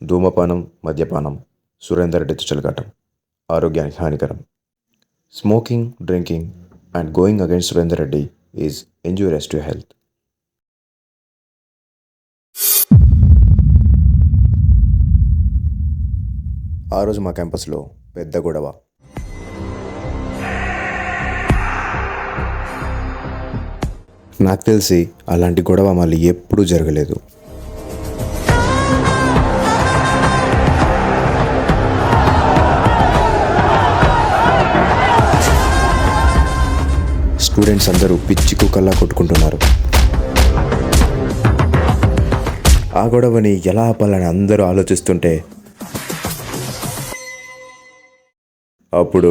ధూమపానం, మద్యపానం సురేందర్ డెత్ చెలగాటం ఆరోగ్యానికి హానికరం. Smoking, drinking and going against Surender Reddy is injurious to health. ఆ రోజు మా క్యాంపస్లో పెద్ద గొడవ. నాకు తెలిసి అలాంటి గొడవ మళ్ళీ ఎప్పుడూ జరగలేదు. స్టూడెంట్స్ అందరూ పిచ్చి కుక్కల్లా కొట్టుకుంటున్నారు. ఆ గొడవని ఎలా ఆపాలని అందరూ ఆలోచిస్తుంటే అప్పుడు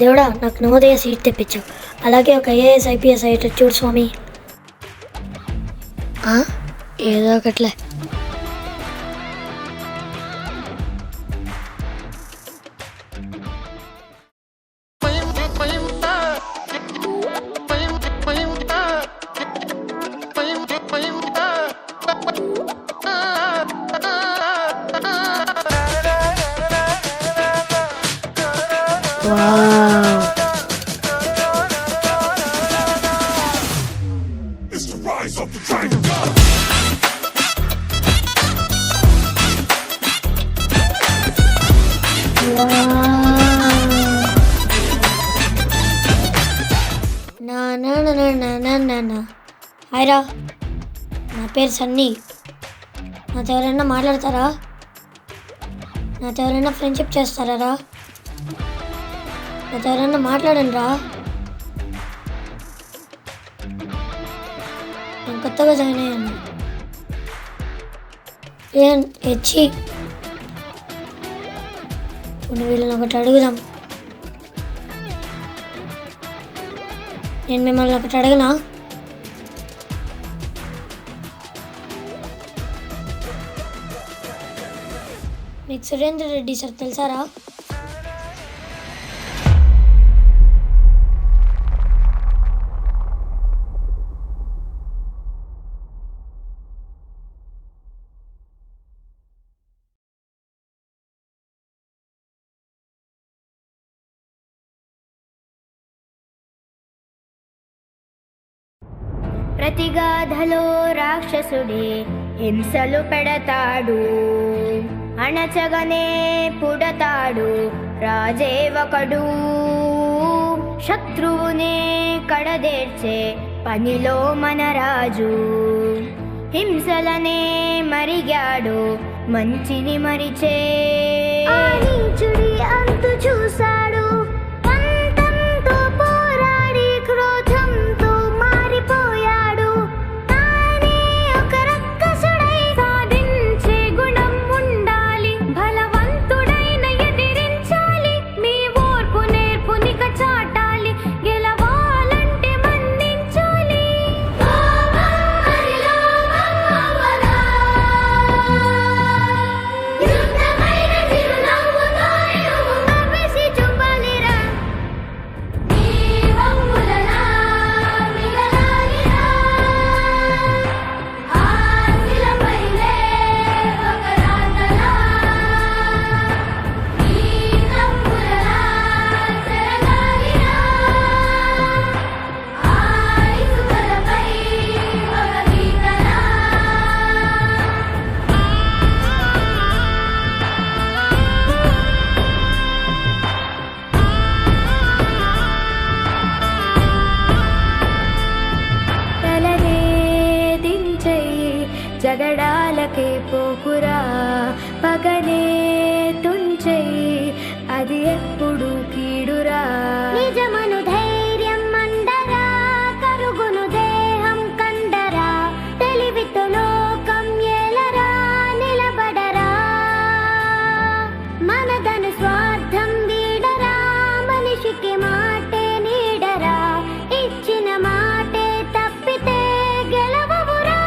దేవుడా, నాకు నవోదయ సీట్ తెప్పించావు. అలాగే ఒక ఐఏఎస్ ఐపీఎస్ అయ్యేటట్టు చూడు స్వామి. ఏదో ఒకట్లే. హాయ్రా, నా పేరు సన్నీ. నాతో ఎవరైనా మాట్లాడతారా? నాతో ఎవరైనా ఫ్రెండ్షిప్ చేస్తారా? నాతో ఎవరైనా మాట్లాడండి రా. నేను కొత్తగా జాయిన్ అయ్యాను. హెచ్చి ఇప్పుడు వీళ్ళని ఒకటి అడుగుదాం. నేను మిమ్మల్ని ఒకటి అడగనా? మీకు సురేందర్ రెడ్డి సార్ తెలుసారా? ప్రతిగాధలో రాక్షసుడే హింసలు పెడతాడు, అణచగనే పుడతాడు రాజే ఒకడు. శత్రువునే కడదేర్చే పనిలో మన రాజు, హింసలనే మరిగాడు మంచిని మరిచే. నీచుడి అంతు చూశాడు, పంతంతో పోరాడి క్రోధంతో మారిపోయాడు. తానే ఒక రక్కసుడై సాధించే గుణం ఉండాలి, బలవంతుడైన ఎదిరించాలి. మీ ఓర్పు నేర్పునిక చాటాలి, గెలవాలంటే మన్నించాలి. యుద్ధమైన చిరునవ్వుతో కవిసి చూపాలి. జోలకే పోకురా పగనే తుంచెయి అది ఎప్పుడు కీడురా నిజమను ధైర్యం మండరా కరుగును దేహం కండరా తెలివితో లోకం ఏలరా నిలబడరా మనదను స్వార్థం వీడరా మనిషికి మాటే నీడరా ఇచ్చిన మాటే తప్పితే గెలవవురా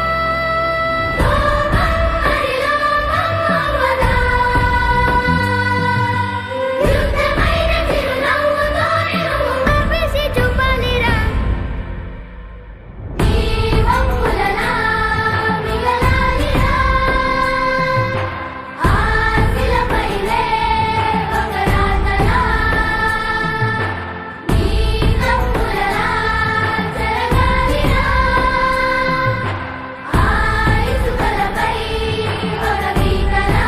యుద్ధమైన చిరునవ్వుతోనే నువ్వు కవ్వేసి చూపాలిరా నీ వంపులలా మిగలాలిరా ఆశలపైనే ఒక రాతలా నీ కప్పులలా జరగాలిరా ఆయుసులపై ఒక గీతలా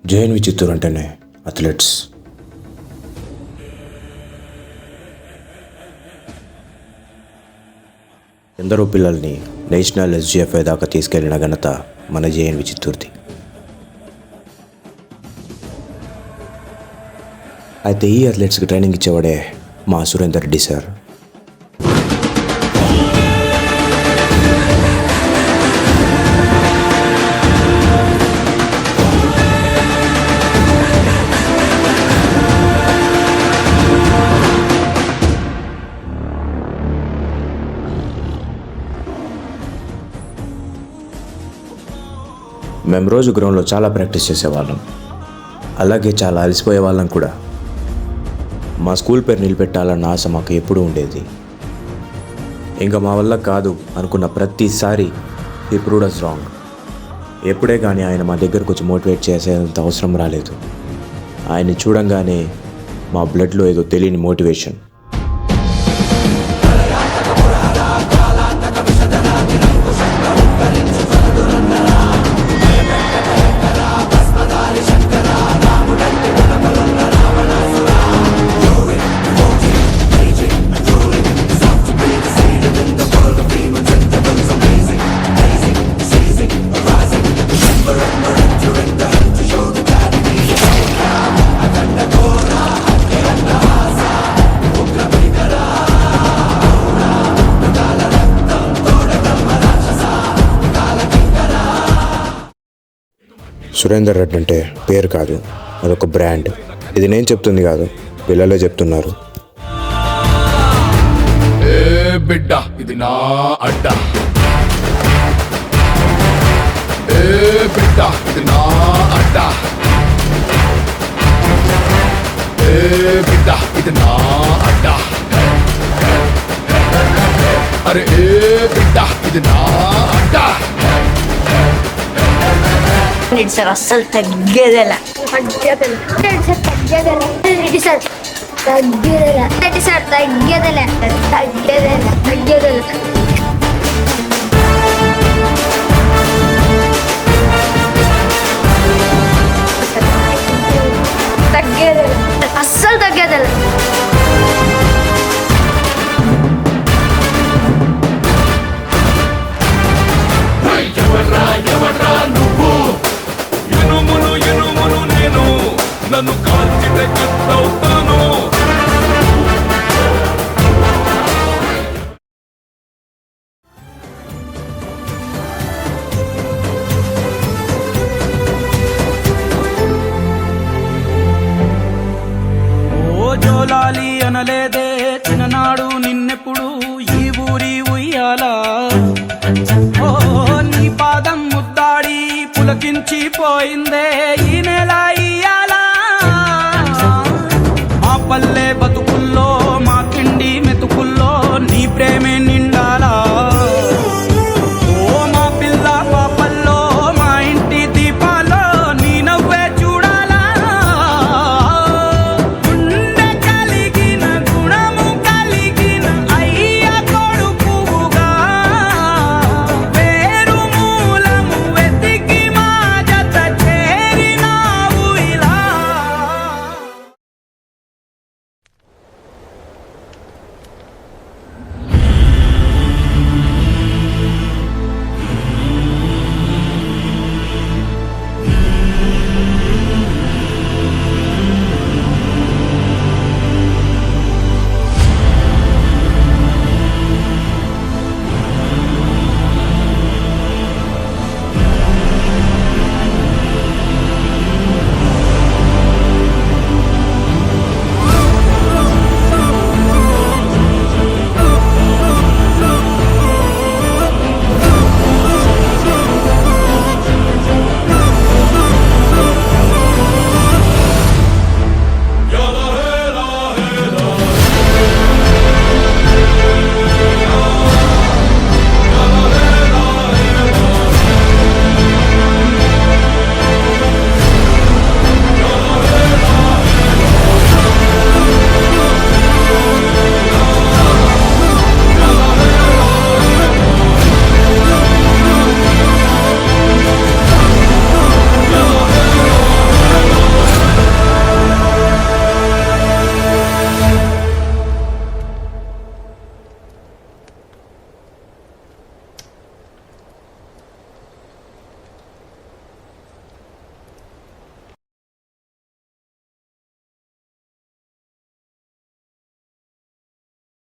జేఎన్వి చిత్తూరు అంటేనే అథ్లెట్స్. ఎందరో పిల్లల్ని నేషనల్ SGFI దాకా తీసుకెళ్లిన ఘనత మన జేఎన్వి చిత్తూరుది. అయితే ఈ అథ్లెట్స్కి ట్రైనింగ్ ఇచ్చేవాడే మా సురేందర్ రెడ్డి సార్. మేము రోజు గ్రౌండ్లో చాలా ప్రాక్టీస్ చేసేవాళ్ళం, అలాగే చాలా అలసిపోయే వాళ్ళం కూడా. మా స్కూల్ పేరు నిలబెట్టాలన్న ఆశ మాకు ఎప్పుడూ ఉండేది. ఇంకా మా వల్ల కాదు అనుకున్న ప్రతిసారి హీ ప్రూవ్డ్ us రాంగ్. ఎప్పుడే కానీ ఆయన మా దగ్గరకు వచ్చి మోటివేట్ చేసేంత అవసరం రాలేదు. ఆయన్ని చూడంగానే మా బ్లడ్లో ఏదో తెలియని మోటివేషన్. సురేందర్ రెడ్డి అంటే పేరు కాదు, అదొక బ్రాండ్. ఇది నేను చెప్తుంది కాదు, పిల్లలే చెప్తున్నారు. ఏ బిడ్డ ఇది నా అడ్డ, ఏ బిడ్డ ఇది నా అడ్డ, ఏ బిడ్డ ఇది నా అడ్డ, అరే ఏ బిడ్డ ఇది నా అడ్డ. సార్ అస్సలు తగ్గేదేలా రెడ్డి సార్ తగ్గేదేలా రెడ్డి సార్ తగ్గేదేలా తగ్గేదేలా తగ్గేదేలా తగ్గేదేలా అస్సలు తగ్గేదేలా. ఎవర్రా నువ్వు, ఎనుమును నేను, నన్ను కాల్చితే కత్తవుతాను. ఓ జోలాలి అనలేదే చిన్ననాడు నిన్నెప్పుడు ఈ ఊరి ఉయ్యాలా. ఓ నీ పాదం ముద్దాడి పులకించిపోయిందే ఈ నెల ఇయ్యాలా. మా పల్లె